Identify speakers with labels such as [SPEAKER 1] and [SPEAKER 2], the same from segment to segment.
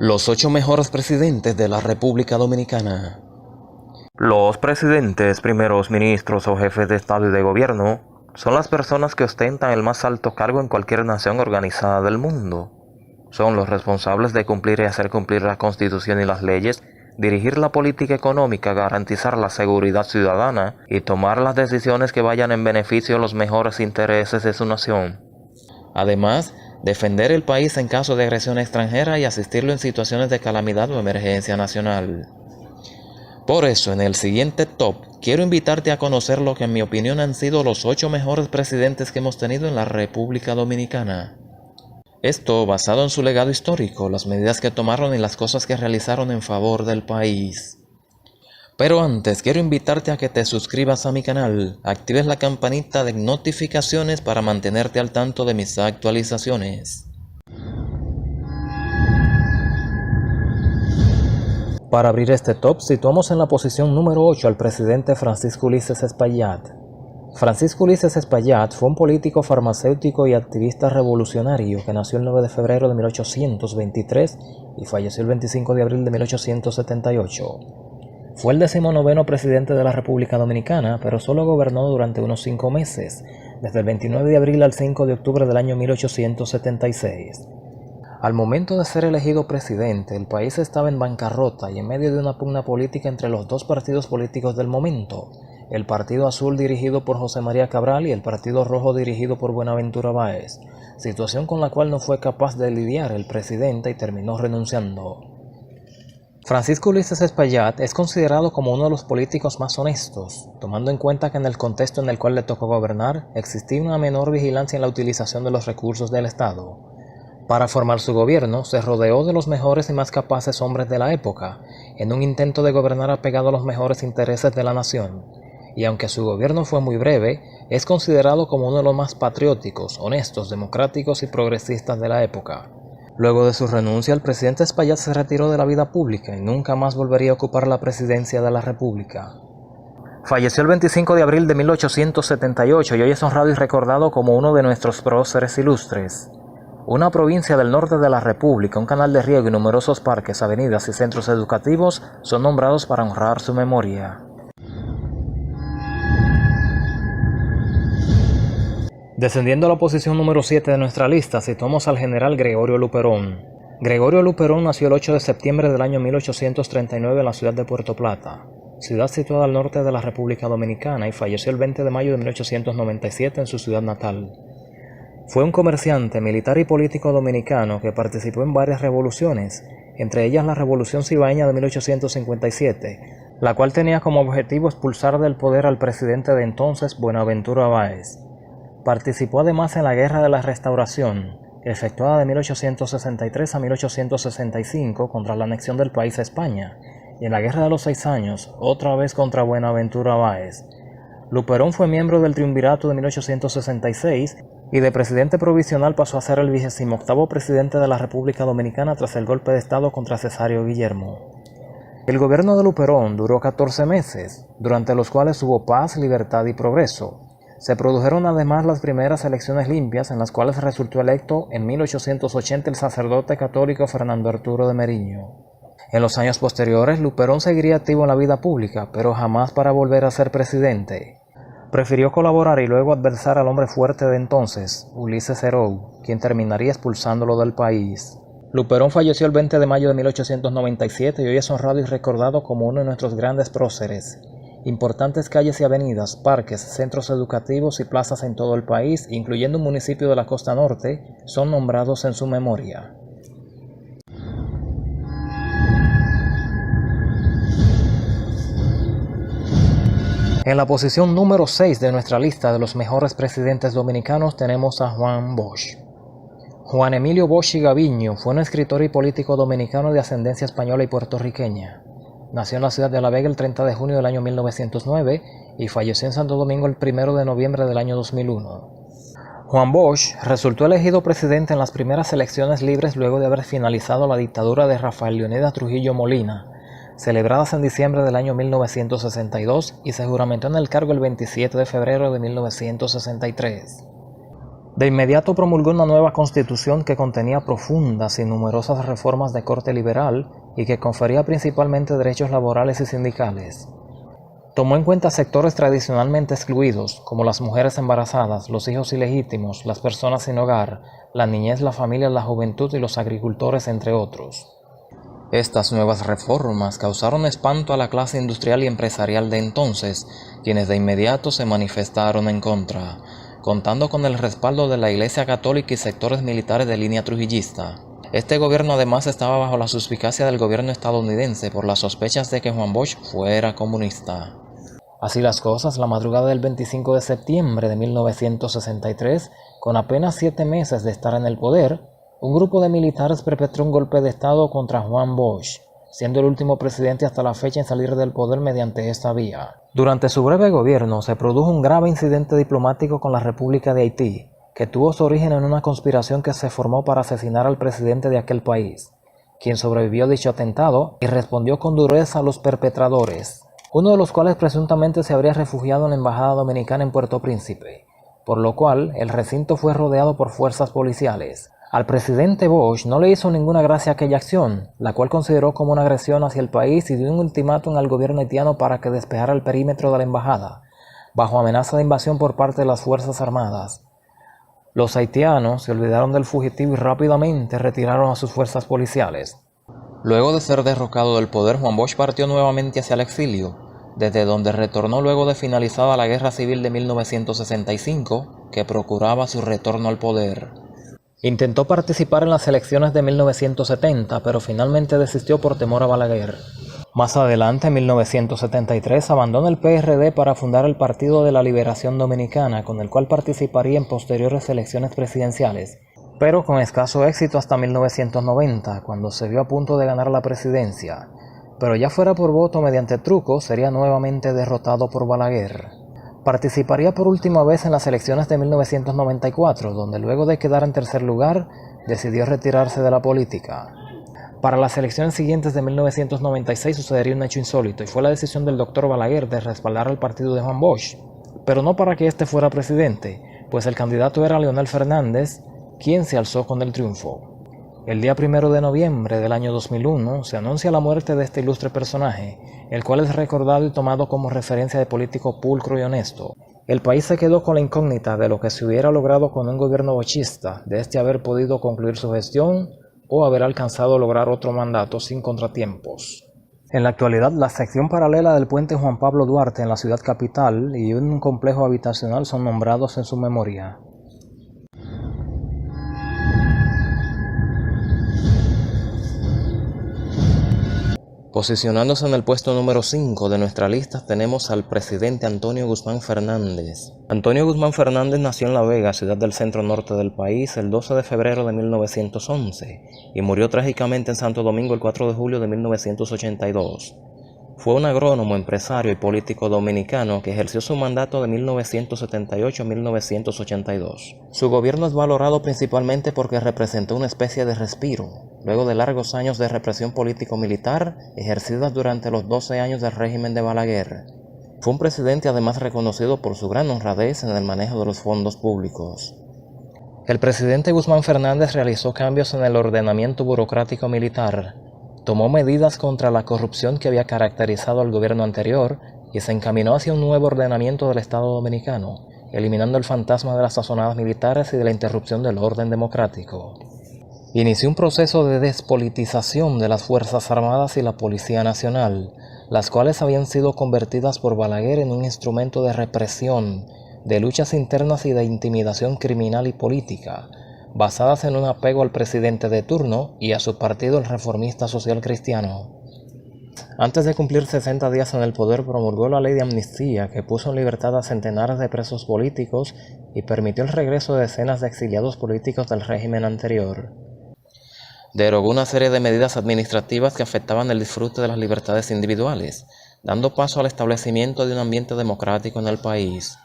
[SPEAKER 1] Los 8 mejores presidentes de la República Dominicana.
[SPEAKER 2] Los presidentes, primeros ministros o jefes de Estado y de Gobierno son las personas que ostentan el más alto cargo en cualquier nación organizada del mundo. Son los responsables de cumplir y hacer cumplir la Constitución y las leyes, dirigir la política económica, garantizar la seguridad ciudadana y tomar las decisiones que vayan en beneficio de los mejores intereses de su nación.
[SPEAKER 1] Además, defender el país en caso de agresión extranjera y asistirlo en situaciones de calamidad o emergencia nacional. Por eso, en el siguiente top, quiero invitarte a conocer lo que en mi opinión han sido los 8 mejores presidentes que hemos tenido en la República Dominicana. Esto basado en su legado histórico, las medidas que tomaron y las cosas que realizaron en favor del país. Pero antes, quiero invitarte a que te suscribas a mi canal, actives la campanita de notificaciones para mantenerte al tanto de mis actualizaciones. Para abrir este top, situamos en la posición número 8 al presidente Francisco Ulises Espaillat. Francisco Ulises Espaillat fue un político, farmacéutico y activista revolucionario que nació el 9 de febrero de 1823 y falleció el 25 de abril de 1878. Fue el 19º presidente de la República Dominicana, pero solo gobernó durante unos 5 meses, desde el 29 de abril al 5 de octubre del año 1876. Al momento de ser elegido presidente, el país estaba en bancarrota y en medio de una pugna política entre los dos partidos políticos del momento, el Partido Azul dirigido por José María Cabral y el Partido Rojo dirigido por Buenaventura Báez, situación con la cual no fue capaz de lidiar el presidente y terminó renunciando. Francisco Ulises Espaillat es considerado como uno de los políticos más honestos, tomando en cuenta que en el contexto en el cual le tocó gobernar existía una menor vigilancia en la utilización de los recursos del Estado. Para formar su gobierno, se rodeó de los mejores y más capaces hombres de la época, en un intento de gobernar apegado a los mejores intereses de la nación. Y aunque su gobierno fue muy breve, es considerado como uno de los más patrióticos, honestos, democráticos y progresistas de la época. Luego de su renuncia, el presidente Espaillat se retiró de la vida pública y nunca más volvería a ocupar la presidencia de la República.
[SPEAKER 2] Falleció el 25 de abril de 1878 y hoy es honrado y recordado como uno de nuestros próceres ilustres. Una provincia del norte de la República, un canal de riego y numerosos parques, avenidas y centros educativos son nombrados para honrar su memoria. Descendiendo a la posición número 7 de nuestra lista, situamos al general Gregorio Luperón. Gregorio Luperón nació el 8 de septiembre del año 1839 en la ciudad de Puerto Plata, ciudad situada al norte de la República Dominicana, y falleció el 20 de mayo de 1897 en su ciudad natal. Fue un comerciante, militar y político dominicano que participó en varias revoluciones, entre ellas la Revolución Cibaeña de 1857, la cual tenía como objetivo expulsar del poder al presidente de entonces, Buenaventura Báez. Participó además en la Guerra de la Restauración, efectuada de 1863 a 1865 contra la anexión del país a España, y en la Guerra de los 6 años, otra vez contra Buenaventura Báez. Luperón fue miembro del Triunvirato de 1866 y de presidente provisional pasó a ser el 28º presidente de la República Dominicana tras el golpe de Estado contra Cesáreo Guillermo. El gobierno de Luperón duró 14 meses, durante los cuales hubo paz, libertad y progreso. Se produjeron además las primeras elecciones limpias en las cuales resultó electo en 1880 el sacerdote católico Fernando Arturo de Meriño. En los años posteriores, Luperón seguiría activo en la vida pública, pero jamás para volver a ser presidente. Prefirió colaborar y luego adversar al hombre fuerte de entonces, Ulises Herou, quien terminaría expulsándolo del país. Luperón falleció el 20 de mayo de 1897 y hoy es honrado y recordado como uno de nuestros grandes próceres. Importantes calles y avenidas, parques, centros educativos y plazas en todo el país, incluyendo un municipio de la costa norte, son nombrados en su memoria. En la posición número 6 de nuestra lista de los mejores presidentes dominicanos tenemos a Juan Bosch. Juan Emilio Bosch y Gaviño fue un escritor y político dominicano de ascendencia española y puertorriqueña. Nació en la ciudad de La Vega el 30 de junio del año 1909 y falleció en Santo Domingo el 1 de noviembre del año 2001. Juan Bosch resultó elegido presidente en las primeras elecciones libres luego de haber finalizado la dictadura de Rafael Leónidas Trujillo Molina, celebradas en diciembre del año 1962, y se juramentó en el cargo el 27 de febrero de 1963.
[SPEAKER 1] De inmediato promulgó una nueva constitución que contenía profundas y numerosas reformas de corte liberal y que confería principalmente derechos laborales y sindicales. Tomó en cuenta sectores tradicionalmente excluidos, como las mujeres embarazadas, los hijos ilegítimos, las personas sin hogar, la niñez, la familia, la juventud y los agricultores, entre otros. Estas nuevas reformas causaron espanto a la clase industrial y empresarial de entonces, quienes de inmediato se manifestaron en contra, contando con el respaldo de la Iglesia Católica y sectores militares de línea trujillista. Este gobierno además estaba bajo la suspicacia del gobierno estadounidense por las sospechas de que Juan Bosch fuera comunista. Así las cosas, la madrugada del 25 de septiembre de 1963, con apenas 7 meses de estar en el poder, un grupo de militares perpetró un golpe de estado contra Juan Bosch, siendo el último presidente hasta la fecha en salir del poder mediante esta vía. Durante su breve gobierno se produjo un grave incidente diplomático con la República de Haití, que tuvo su origen en una conspiración que se formó para asesinar al presidente de aquel país, quien sobrevivió a dicho atentado y respondió con dureza a los perpetradores, uno de los cuales presuntamente se habría refugiado en la Embajada Dominicana en Puerto Príncipe, por lo cual el recinto fue rodeado por fuerzas policiales. Al presidente Bosch no le hizo ninguna gracia aquella acción, la cual consideró como una agresión hacia el país y dio un ultimátum al gobierno haitiano para que despejara el perímetro de la embajada, bajo amenaza de invasión por parte de las Fuerzas Armadas. Los haitianos se olvidaron del fugitivo y rápidamente retiraron a sus fuerzas policiales. Luego de ser derrocado del poder, Juan Bosch partió nuevamente hacia el exilio, desde donde retornó luego de finalizada la Guerra Civil de 1965, que procuraba su retorno al poder. Intentó participar en las elecciones de 1970, pero finalmente desistió por temor a Balaguer. Más adelante, en 1973, abandona el PRD para fundar el Partido de la Liberación Dominicana, con el cual participaría en posteriores elecciones presidenciales, pero con escaso éxito hasta 1990, cuando se vio a punto de ganar la presidencia. Pero ya fuera por voto mediante truco, sería nuevamente derrotado por Balaguer. Participaría por última vez en las elecciones de 1994, donde luego de quedar en tercer lugar, decidió retirarse de la política. Para las elecciones siguientes de 1996 sucedería un hecho insólito, y fue la decisión del Dr. Balaguer de respaldar al partido de Juan Bosch, pero no para que éste fuera presidente, pues el candidato era Leonel Fernández, quien se alzó con el triunfo. El día 1 de noviembre del año 2001 se anuncia la muerte de este ilustre personaje, el cual es recordado y tomado como referencia de político pulcro y honesto. El país se quedó con la incógnita de lo que se hubiera logrado con un gobierno bochista, de este haber podido concluir su gestión o haber alcanzado lograr otro mandato sin contratiempos. En la actualidad, la sección paralela del puente Juan Pablo Duarte en la ciudad capital y un complejo habitacional son nombrados en su memoria. Posicionándose en el puesto número 5 de nuestra lista tenemos al presidente Antonio Guzmán Fernández. Antonio Guzmán Fernández nació en La Vega, ciudad del centro norte del país, el 12 de febrero de 1911 y murió trágicamente en Santo Domingo el 4 de julio de 1982. Fue un agrónomo, empresario y político dominicano que ejerció su mandato de 1978 a 1982. Su gobierno es valorado principalmente porque representó una especie de respiro, luego de largos años de represión político-militar ejercidas durante los 12 años del régimen de Balaguer. Fue un presidente además reconocido por su gran honradez en el manejo de los fondos públicos. El presidente Guzmán Fernández realizó cambios en el ordenamiento burocrático militar, tomó medidas contra la corrupción que había caracterizado al gobierno anterior y se encaminó hacia un nuevo ordenamiento del Estado dominicano, eliminando el fantasma de las sazonadas militares y de la interrupción del orden democrático. Inició un proceso de despolitización de las Fuerzas Armadas y la Policía Nacional, las cuales habían sido convertidas por Balaguer en un instrumento de represión, de luchas internas y de intimidación criminal y política, basadas en un apego al presidente de turno y a su partido, el Reformista Social Cristiano. Antes de cumplir 60 días en el poder, promulgó la ley de amnistía que puso en libertad a centenares de presos políticos y permitió el regreso de decenas de exiliados políticos del régimen anterior. Derogó una serie de medidas administrativas que afectaban el disfrute de las libertades individuales, dando paso al establecimiento de un ambiente democrático en el país.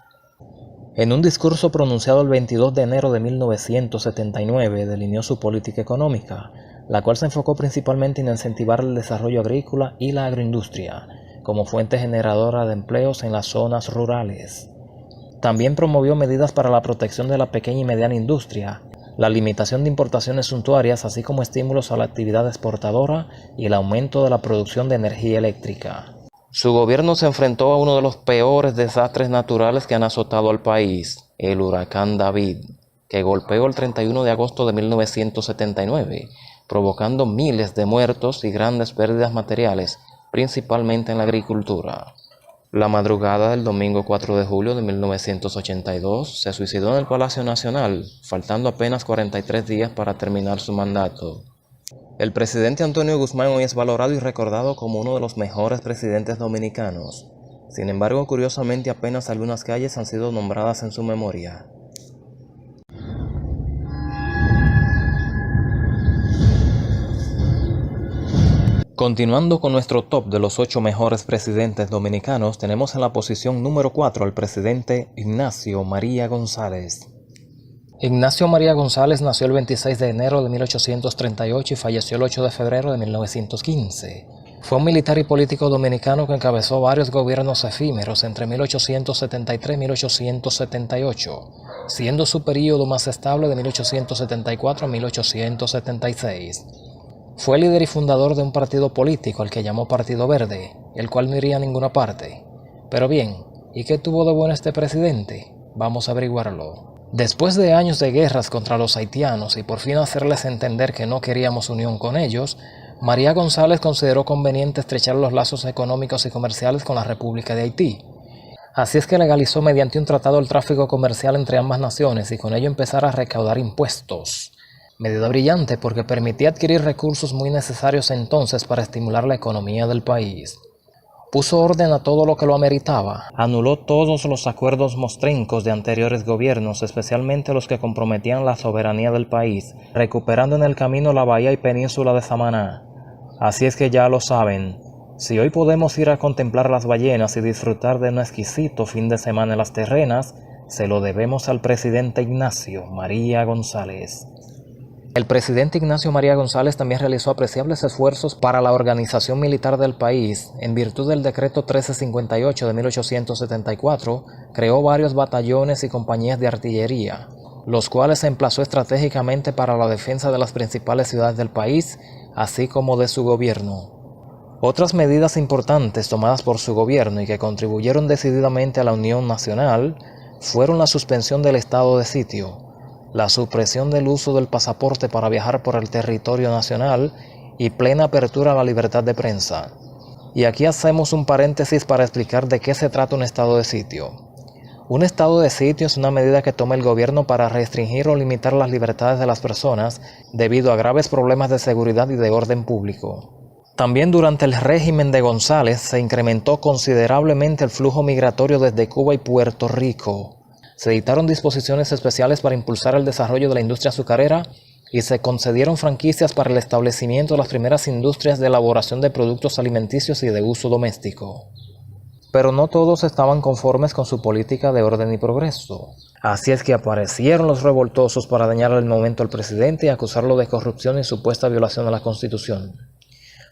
[SPEAKER 1] En un discurso pronunciado el 22 de enero de 1979, delineó su política económica, la cual se enfocó principalmente en incentivar el desarrollo agrícola y la agroindustria, como fuente generadora de empleos en las zonas rurales. También promovió medidas para la protección de la pequeña y mediana industria, la limitación de importaciones suntuarias, así como estímulos a la actividad exportadora y el aumento de la producción de energía eléctrica. Su gobierno se enfrentó a uno de los peores desastres naturales que han azotado al país, el huracán David, que golpeó el 31 de agosto de 1979, provocando miles de muertos y grandes pérdidas materiales, principalmente en la agricultura. La madrugada del domingo 4 de julio de 1982 se suicidó en el Palacio Nacional, faltando apenas 43 días para terminar su mandato. El presidente Antonio Guzmán hoy es valorado y recordado como uno de los mejores presidentes dominicanos. Sin embargo, curiosamente, apenas algunas calles han sido nombradas en su memoria. Continuando con nuestro top de los 8 mejores presidentes dominicanos, tenemos en la posición número 4 al presidente Ignacio María González. Ignacio María González nació el 26 de enero de 1838 y falleció el 8 de febrero de 1915. Fue un militar y político dominicano que encabezó varios gobiernos efímeros entre 1873 y 1878, siendo su período más estable de 1874 a 1876. Fue líder y fundador de un partido político al que llamó Partido Verde, el cual no iría a ninguna parte. Pero bien, ¿y qué tuvo de bueno este presidente? Vamos a averiguarlo. Después de años de guerras contra los haitianos y por fin hacerles entender que no queríamos unión con ellos, María González consideró conveniente estrechar los lazos económicos y comerciales con la República de Haití. Así es que legalizó mediante un tratado el tráfico comercial entre ambas naciones y con ello empezar a recaudar impuestos. Medida brillante porque permitía adquirir recursos muy necesarios entonces para estimular la economía del país. Puso orden a todo lo que lo ameritaba, anuló todos los acuerdos mostrencos de anteriores gobiernos, especialmente los que comprometían la soberanía del país, recuperando en el camino la bahía y península de Samaná. Así es que ya lo saben, si hoy podemos ir a contemplar las ballenas y disfrutar de un exquisito fin de semana en las terrenas, se lo debemos al presidente Ignacio María González. El presidente Ignacio María González también realizó apreciables esfuerzos para la organización militar del país. En virtud del decreto 1358 de 1874, creó varios batallones y compañías de artillería, los cuales se emplazó estratégicamente para la defensa de las principales ciudades del país, así como de su gobierno. Otras medidas importantes tomadas por su gobierno y que contribuyeron decididamente a la unión nacional fueron la suspensión del estado de sitio, la supresión del uso del pasaporte para viajar por el territorio nacional y plena apertura a la libertad de prensa. Y aquí hacemos un paréntesis para explicar de qué se trata un estado de sitio. Un estado de sitio es una medida que toma el gobierno para restringir o limitar las libertades de las personas debido a graves problemas de seguridad y de orden público. También durante el régimen de González se incrementó considerablemente el flujo migratorio desde Cuba y Puerto Rico. Se dictaron disposiciones especiales para impulsar el desarrollo de la industria azucarera y se concedieron franquicias para el establecimiento de las primeras industrias de elaboración de productos alimenticios y de uso doméstico. Pero no todos estaban conformes con su política de orden y progreso. Así es que aparecieron los revoltosos para dañar al momento al presidente y acusarlo de corrupción y supuesta violación a la Constitución.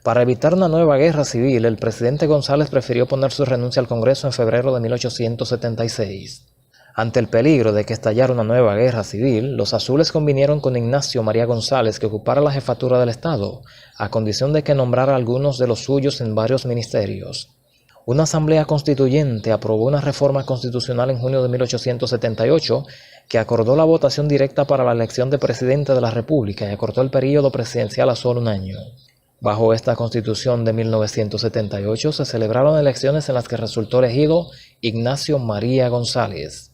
[SPEAKER 1] Para evitar una nueva guerra civil, el presidente González prefirió poner su renuncia al Congreso en febrero de 1876. Ante el peligro de que estallara una nueva guerra civil, los azules convinieron con Ignacio María González que ocupara la jefatura del Estado, a condición de que nombrara a algunos de los suyos en varios ministerios. Una asamblea constituyente aprobó una reforma constitucional en junio de 1878 que acordó la votación directa para la elección de presidente de la República y acortó el período presidencial a solo un año. Bajo esta constitución de 1978 se celebraron elecciones en las que resultó elegido Ignacio María González.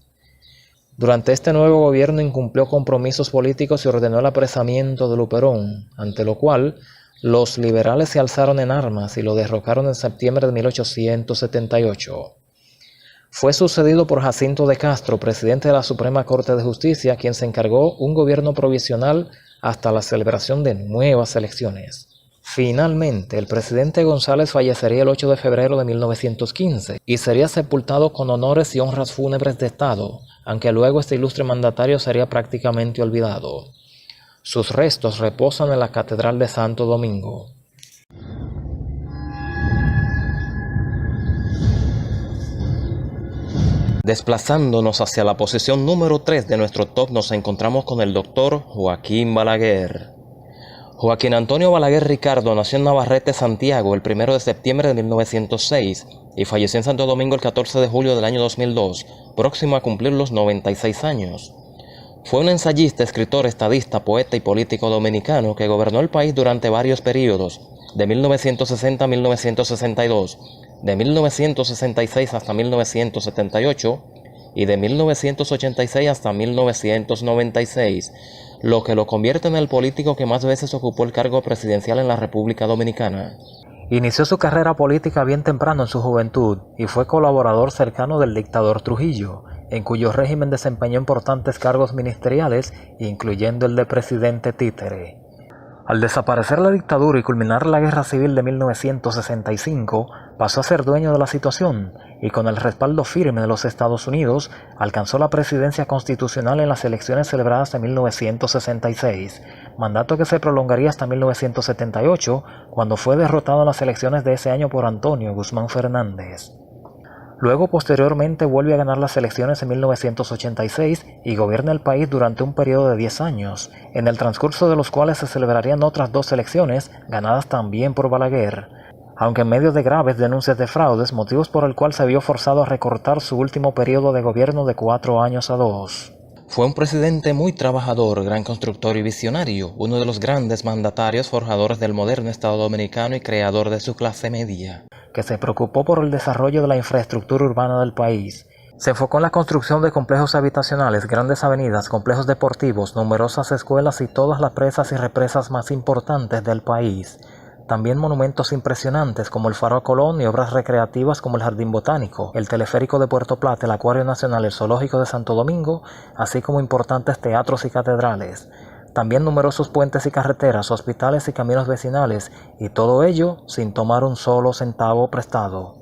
[SPEAKER 1] Durante este nuevo gobierno incumplió compromisos políticos y ordenó el apresamiento de Luperón, ante lo cual los liberales se alzaron en armas y lo derrocaron en septiembre de 1878. Fue sucedido por Jacinto de Castro, presidente de la Suprema Corte de Justicia, quien se encargó un gobierno provisional hasta la celebración de nuevas elecciones. Finalmente, el presidente González fallecería el 8 de febrero de 1915 y sería sepultado con honores y honras fúnebres de Estado, aunque luego este ilustre mandatario sería prácticamente olvidado. Sus restos reposan en la Catedral de Santo Domingo. Desplazándonos hacia la posición número 3 de nuestro top nos encontramos con el doctor Joaquín Balaguer. Joaquín Antonio Balaguer Ricardo nació en Navarrete, Santiago, el 1 de septiembre de 1906 y falleció en Santo Domingo el 14 de julio del año 2002, próximo a cumplir los 96 años. Fue un ensayista, escritor, estadista, poeta y político dominicano que gobernó el país durante varios periodos, de 1960 a 1962, de 1966 hasta 1978 y de 1986 hasta 1996, lo que lo convierte en el político que más veces ocupó el cargo presidencial en la República Dominicana.
[SPEAKER 2] Inició su carrera política bien temprano en su juventud y fue colaborador cercano del dictador Trujillo, en cuyo régimen desempeñó importantes cargos ministeriales, incluyendo el de presidente títere. Al desaparecer la dictadura y culminar la Guerra Civil de 1965, pasó a ser dueño de la situación y con el respaldo firme de los Estados Unidos, alcanzó la presidencia constitucional en las elecciones celebradas en 1966, mandato que se prolongaría hasta 1978, cuando fue derrotado en las elecciones de ese año por Antonio Guzmán Fernández. Luego, posteriormente, vuelve a ganar las elecciones en 1986 y gobierna el país durante un periodo de 10 años, en el transcurso de los cuales se celebrarían otras 2 elecciones, ganadas también por Balaguer, aunque en medio de graves denuncias de fraudes, motivos por el cual se vio forzado a recortar su último periodo de gobierno de 4 años a 2.
[SPEAKER 1] Fue un presidente muy trabajador, gran constructor y visionario, uno de los grandes mandatarios forjadores del moderno Estado dominicano y creador de su clase media,
[SPEAKER 2] que se preocupó por el desarrollo de la infraestructura urbana del país. Se enfocó en la construcción de complejos habitacionales, grandes avenidas, complejos deportivos, numerosas escuelas y todas las presas y represas más importantes del país. También monumentos impresionantes como el Faro Colón y obras recreativas como el Jardín Botánico, el Teleférico de Puerto Plata, el Acuario Nacional, el Zoológico de Santo Domingo, así como importantes teatros y catedrales. También numerosos puentes y carreteras, hospitales y caminos vecinales, y todo ello sin tomar un solo centavo prestado.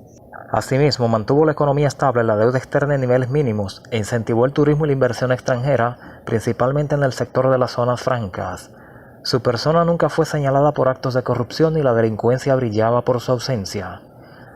[SPEAKER 2] Asimismo, mantuvo la economía estable, la deuda externa en niveles mínimos e incentivó el turismo y la inversión extranjera, principalmente en el sector de las zonas francas. Su persona nunca fue señalada por actos de corrupción y la delincuencia brillaba por su ausencia.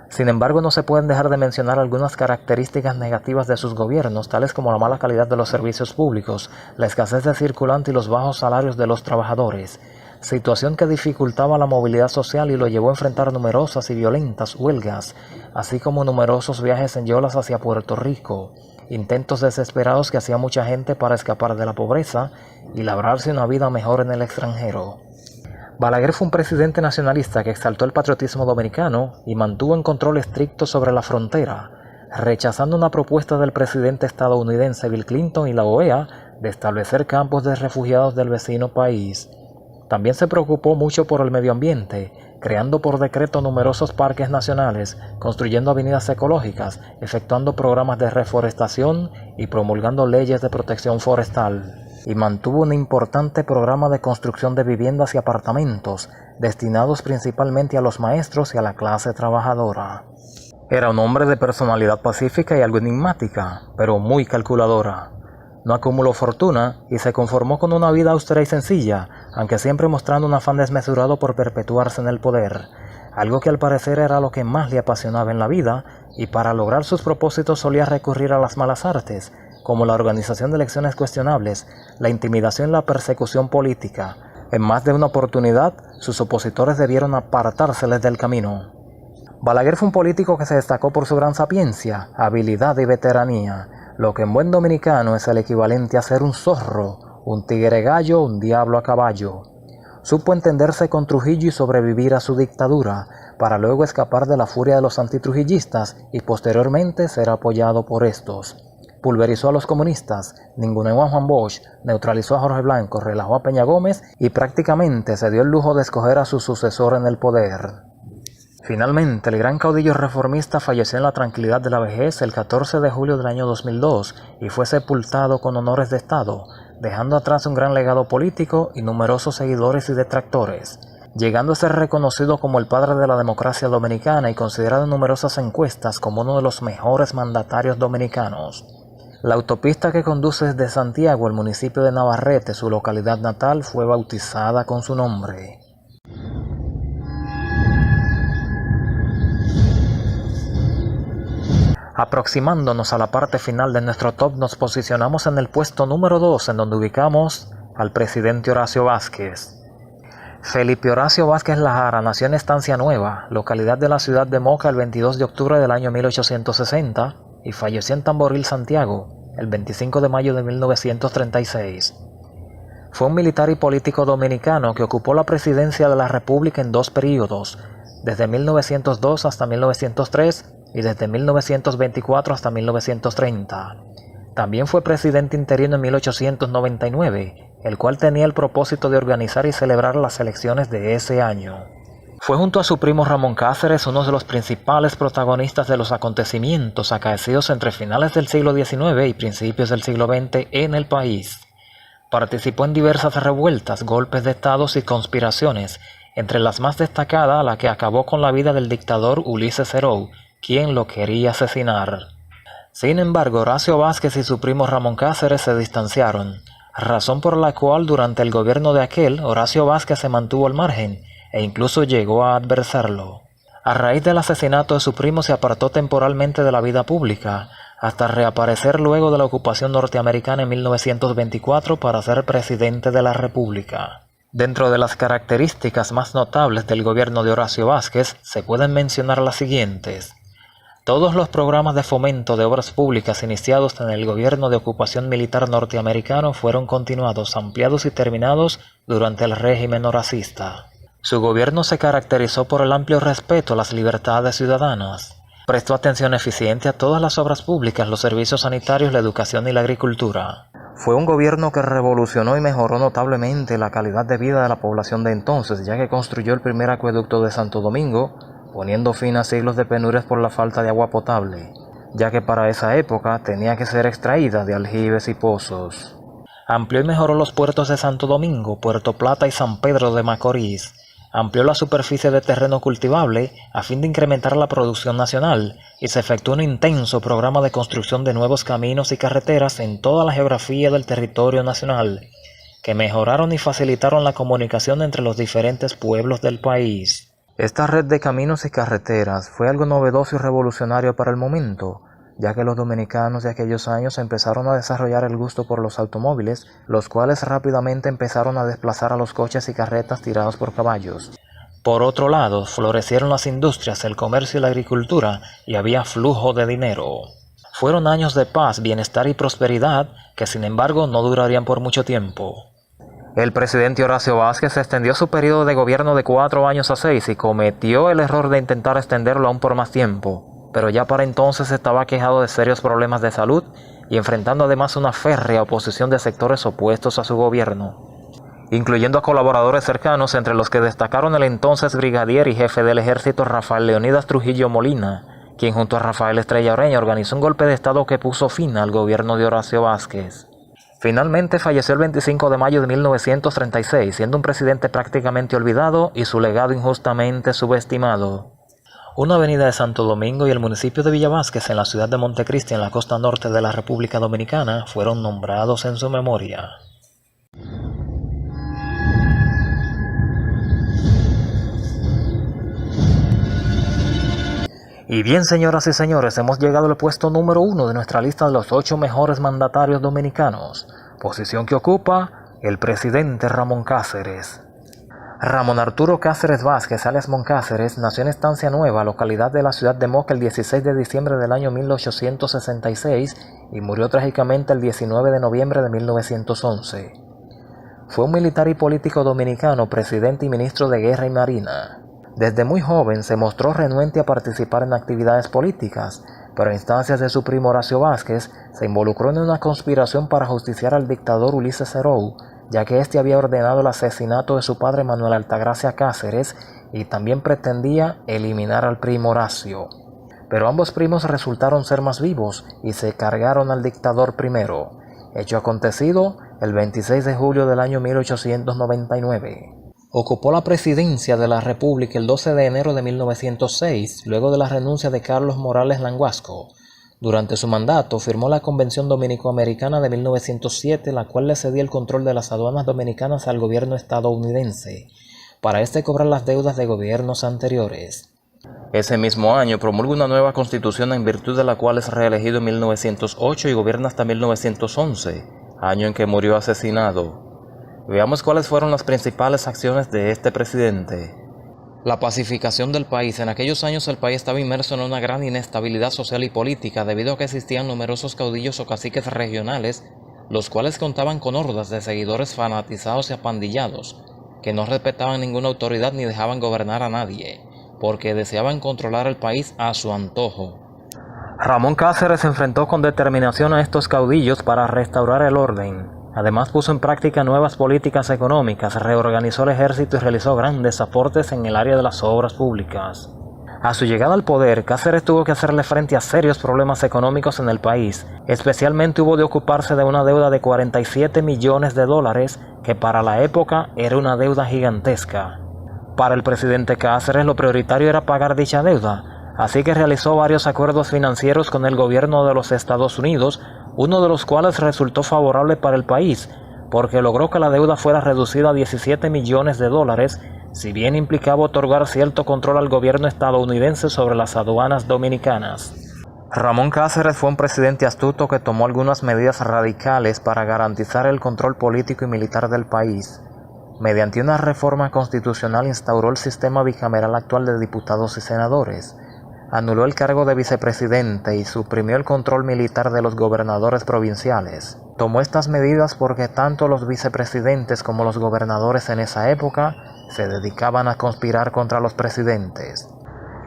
[SPEAKER 2] Sin embargo, no se pueden dejar de mencionar algunas características negativas de sus gobiernos, tales como la mala calidad de los servicios públicos, la escasez de circulante y los bajos salarios de los trabajadores, situación que dificultaba la movilidad social y lo llevó a enfrentar numerosas y violentas huelgas, así como numerosos viajes en yolas hacia Puerto Rico, intentos desesperados que hacía mucha gente para escapar de la pobreza y labrarse una vida mejor en el extranjero. Balaguer fue un presidente nacionalista que exaltó el patriotismo dominicano y mantuvo un control estricto sobre la frontera, rechazando una propuesta del presidente estadounidense Bill Clinton y la OEA de establecer campos de refugiados del vecino país. También se preocupó mucho por el medio ambiente, creando por decreto numerosos parques nacionales, construyendo avenidas ecológicas, efectuando programas de reforestación y promulgando leyes de protección forestal. Y mantuvo un importante programa de construcción de viviendas y apartamentos, destinados principalmente a los maestros y a la clase trabajadora. Era un hombre de personalidad pacífica y algo enigmática, pero muy calculadora. No acumuló fortuna y se conformó con una vida austera y sencilla, aunque siempre mostrando un afán desmesurado por perpetuarse en el poder, algo que al parecer era lo que más le apasionaba en la vida, y para lograr sus propósitos solía recurrir a las malas artes, como la organización de elecciones cuestionables, la intimidación y la persecución política. En más de una oportunidad, sus opositores debieron apartárseles del camino. Balaguer fue un político que se destacó por su gran sapiencia, habilidad y veteranía, lo que en buen dominicano es el equivalente a ser un zorro, un tigre gallo, un diablo a caballo. Supo entenderse con Trujillo y sobrevivir a su dictadura, para luego escapar de la furia de los antitrujillistas y posteriormente ser apoyado por estos. Pulverizó a los comunistas, ninguneó a Juan Bosch, neutralizó a Jorge Blanco, relajó a Peña Gómez y prácticamente se dio el lujo de escoger a su sucesor en el poder. Finalmente, el gran caudillo reformista falleció en la tranquilidad de la vejez el 14 de julio del año 2002 y fue sepultado con honores de Estado, dejando atrás un gran legado político y numerosos seguidores y detractores, llegando a ser reconocido como el padre de la democracia dominicana y considerado en numerosas encuestas como uno de los mejores mandatarios dominicanos. La autopista que conduce desde Santiago al municipio de Navarrete, su localidad natal, fue bautizada con su nombre.
[SPEAKER 1] Aproximándonos a la parte final de nuestro top, nos posicionamos en el puesto número 2, en donde ubicamos al presidente Horacio Vázquez. Felipe Horacio Vázquez Lajara nació en Estancia Nueva, localidad de la ciudad de Moca, el 22 de octubre del año 1860 y falleció en Tamboril, Santiago, el 25 de mayo de 1936. Fue un militar y político dominicano que ocupó la presidencia de la República en 2 períodos, desde 1902 hasta 1903 y desde 1924 hasta 1930. También fue presidente interino en 1899, el cual tenía el propósito de organizar y celebrar las elecciones de ese año. Fue junto a su primo Ramón Cáceres uno de los principales protagonistas de los acontecimientos acaecidos entre finales del siglo XIX y principios del siglo XX en el país. Participó en diversas revueltas, golpes de estado y conspiraciones, entre las más destacadas la que acabó con la vida del dictador Ulises Serou, quien lo quería asesinar. Sin embargo, Horacio Vázquez y su primo Ramón Cáceres se distanciaron, razón por la cual durante el gobierno de aquel, Horacio Vázquez se mantuvo al margen e incluso llegó a adversarlo. A raíz del asesinato de su primo se apartó temporalmente de la vida pública, hasta reaparecer luego de la ocupación norteamericana en 1924 para ser presidente de la República. Dentro de las características más notables del gobierno de Horacio Vázquez se pueden mencionar las siguientes. Todos los programas de fomento de obras públicas iniciados en el gobierno de ocupación militar norteamericano fueron continuados, ampliados y terminados durante el régimen horacista. Su gobierno se caracterizó por el amplio respeto a las libertades ciudadanas. Prestó atención eficiente a todas las obras públicas, los servicios sanitarios, la educación y la agricultura. Fue un gobierno que revolucionó y mejoró notablemente la calidad de vida de la población de entonces, ya que construyó el primer acueducto de Santo Domingo, poniendo fin a siglos de penurias por la falta de agua potable, ya que para esa época tenía que ser extraída de aljibes y pozos. Amplió y mejoró los puertos de Santo Domingo, Puerto Plata y San Pedro de Macorís. Amplió la superficie de terreno cultivable a fin de incrementar la producción nacional y se efectuó un intenso programa de construcción de nuevos caminos y carreteras en toda la geografía del territorio nacional, que mejoraron y facilitaron la comunicación entre los diferentes pueblos del país. Esta red de caminos y carreteras fue algo novedoso y revolucionario para el momento, ya que los dominicanos de aquellos años empezaron a desarrollar el gusto por los automóviles, los cuales rápidamente empezaron a desplazar a los coches y carretas tirados por caballos. Por otro lado, florecieron las industrias, el comercio y la agricultura, y había flujo de dinero. Fueron años de paz, bienestar y prosperidad, que sin embargo no durarían por mucho tiempo. El presidente Horacio Vázquez extendió su periodo de gobierno de 4 años a 6 y cometió el error de intentar extenderlo aún por más tiempo, pero ya para entonces estaba aquejado de serios problemas de salud y enfrentando además una férrea oposición de sectores opuestos a su gobierno, incluyendo a colaboradores cercanos, entre los que destacaron el entonces brigadier y jefe del ejército Rafael Leonidas Trujillo Molina, quien junto a Rafael Estrella Ureña organizó un golpe de estado que puso fin al gobierno de Horacio Vázquez. Finalmente falleció el 25 de mayo de 1936, siendo un presidente prácticamente olvidado y su legado injustamente subestimado. Una avenida de Santo Domingo y el municipio de Villa Vázquez en la ciudad de Montecristi, en la costa norte de la República Dominicana, fueron nombrados en su memoria. Y bien, señoras y señores, hemos llegado al puesto número 1 de nuestra lista de los 8 mejores mandatarios dominicanos, posición que ocupa el presidente Ramón Cáceres. Ramón Arturo Cáceres Vázquez, alias Moncáceres, nació en Estancia Nueva, localidad de la ciudad de Moca, el 16 de diciembre del año 1866 y murió trágicamente el 19 de noviembre de 1911. Fue un militar y político dominicano, presidente y ministro de Guerra y Marina. Desde muy joven se mostró renuente a participar en actividades políticas, pero a instancias de su primo Horacio Vázquez se involucró en una conspiración para justiciar al dictador Ulises Serou, ya que éste había ordenado el asesinato de su padre Manuel Altagracia Cáceres y también pretendía eliminar al primo Horacio. Pero ambos primos resultaron ser más vivos y se cargaron al dictador primero, hecho acontecido el 26 de julio del año 1899. Ocupó la presidencia de la República el 12 de enero de 1906, luego de la renuncia de Carlos Morales Languasco. Durante su mandato firmó la Convención Dominico-Americana de 1907, la cual le cedía el control de las aduanas dominicanas al gobierno estadounidense, para cobrar las deudas de gobiernos anteriores. Ese mismo año promulga una nueva constitución en virtud de la cual es reelegido en 1908 y gobierna hasta 1911, año en que murió asesinado. Veamos cuáles fueron las principales acciones de este presidente. La pacificación del país. En aquellos años el país estaba inmerso en una gran inestabilidad social y política debido a que existían numerosos caudillos o caciques regionales, los cuales contaban con hordas de seguidores fanatizados y apandillados, que no respetaban ninguna autoridad ni dejaban gobernar a nadie, porque deseaban controlar el país a su antojo. Ramón Cáceres se enfrentó con determinación a estos caudillos para restaurar el orden. Además puso en práctica nuevas políticas económicas, reorganizó el ejército y realizó grandes aportes en el área de las obras públicas. A su llegada al poder, Cáceres tuvo que hacerle frente a serios problemas económicos en el país. Especialmente hubo de ocuparse de una deuda de 47 millones de dólares, que para la época era una deuda gigantesca. Para el presidente Cáceres lo prioritario era pagar dicha deuda, así que realizó varios acuerdos financieros con el gobierno de los Estados Unidos, uno de los cuales resultó favorable para el país, porque logró que la deuda fuera reducida a 17 millones de dólares, si bien implicaba otorgar cierto control al gobierno estadounidense sobre las aduanas dominicanas. Ramón Cáceres fue un presidente astuto que tomó algunas medidas radicales para garantizar el control político y militar del país. Mediante una reforma constitucional instauró el sistema bicameral actual de diputados y senadores, anuló el cargo de vicepresidente y suprimió el control militar de los gobernadores provinciales. Tomó estas medidas porque tanto los vicepresidentes como los gobernadores en esa época se dedicaban a conspirar contra los presidentes.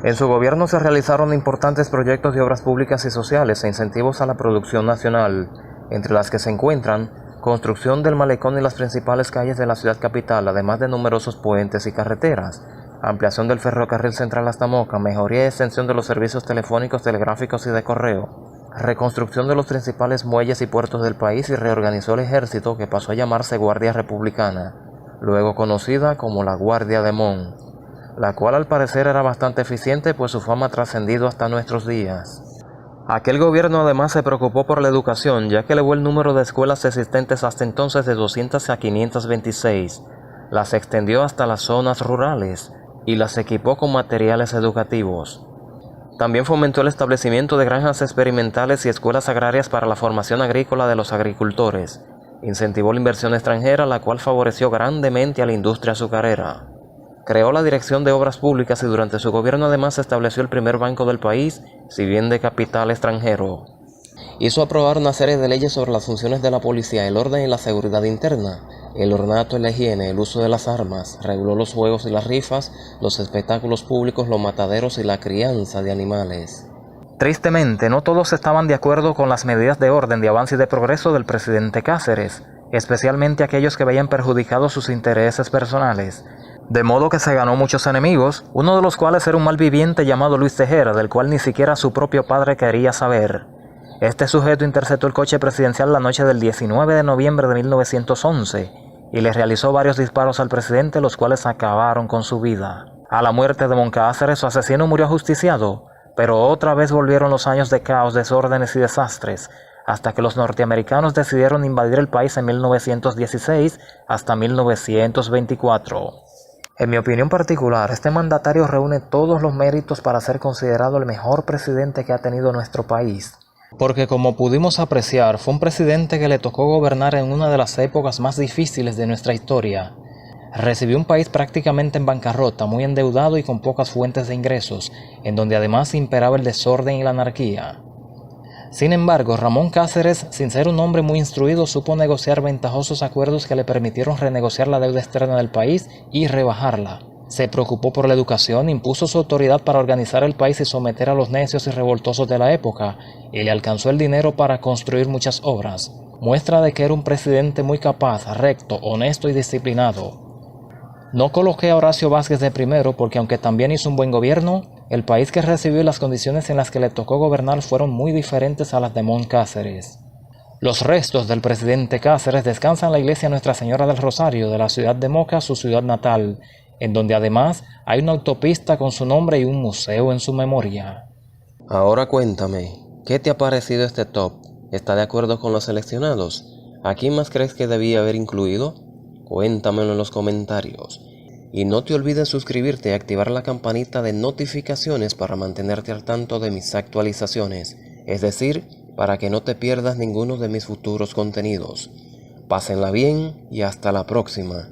[SPEAKER 1] En su gobierno se realizaron importantes proyectos de obras públicas y sociales e incentivos a la producción nacional, entre las que se encuentran construcción del malecón y las principales calles de la ciudad capital, además de numerosos puentes y carreteras, ampliación del ferrocarril central hasta Moca, mejoría y extensión de los servicios telefónicos, telegráficos y de correo, reconstrucción de los principales muelles y puertos del país y reorganizó el ejército, que pasó a llamarse Guardia Republicana, luego conocida como la Guardia de Mon, la cual al parecer era bastante eficiente, pues su fama ha trascendido hasta nuestros días. Aquel gobierno además se preocupó por la educación, ya que elevó el número de escuelas existentes hasta entonces de 200 a 526, las extendió hasta las zonas rurales y las equipó con materiales educativos. También fomentó el establecimiento de granjas experimentales y escuelas agrarias para la formación agrícola de los agricultores. Incentivó la inversión extranjera, la cual favoreció grandemente a la industria azucarera. Creó la Dirección de Obras Públicas y durante su gobierno además estableció el primer banco del país, si bien de capital extranjero. Hizo aprobar una serie de leyes sobre las funciones de la policía, el orden y la seguridad interna, el ornato y la higiene, el uso de las armas, reguló los juegos y las rifas, los espectáculos públicos, los mataderos y la crianza de animales. Tristemente, no todos estaban de acuerdo con las medidas de orden, de avance y de progreso del presidente Cáceres, especialmente aquellos que veían perjudicados sus intereses personales. De modo que se ganó muchos enemigos, uno de los cuales era un malviviente llamado Luis Tejera, del cual ni siquiera su propio padre quería saber. Este sujeto interceptó el coche presidencial la noche del 19 de noviembre de 1911 y le realizó varios disparos al presidente, los cuales acabaron con su vida. A la muerte de Cáceres, su asesino murió ajusticiado, pero otra vez volvieron los años de caos, desórdenes y desastres, hasta que los norteamericanos decidieron invadir el país en 1916 hasta 1924. En mi opinión particular, este mandatario reúne todos los méritos para ser considerado el mejor presidente que ha tenido nuestro país. Porque como pudimos apreciar, fue un presidente que le tocó gobernar en una de las épocas más difíciles de nuestra historia. Recibió un país prácticamente en bancarrota, muy endeudado y con pocas fuentes de ingresos, en donde además imperaba el desorden y la anarquía. Sin embargo, Ramón Cáceres, sin ser un hombre muy instruido, supo negociar ventajosos acuerdos que le permitieron renegociar la deuda externa del país y rebajarla. Se preocupó por la educación, impuso su autoridad para organizar el país y someter a los necios y revoltosos de la época, y le alcanzó el dinero para construir muchas obras. Muestra de que era un presidente muy capaz, recto, honesto y disciplinado. No coloqué a Horacio Vázquez de primero porque aunque también hizo un buen gobierno, el país que recibió y las condiciones en las que le tocó gobernar fueron muy diferentes a las de Mon Cáceres. Los restos del presidente Cáceres descansan en la iglesia Nuestra Señora del Rosario de la ciudad de Moca, su ciudad natal, en donde además hay una autopista con su nombre y un museo en su memoria. Ahora cuéntame, ¿qué te ha parecido este top? ¿Está de acuerdo con los seleccionados? ¿A quién más crees que debía haber incluido? Cuéntamelo en los comentarios.
[SPEAKER 3] Y no te olvides suscribirte y activar la campanita de notificaciones para mantenerte al tanto de mis actualizaciones, es decir, para que no te pierdas ninguno de mis futuros contenidos. Pásenla bien y hasta la próxima.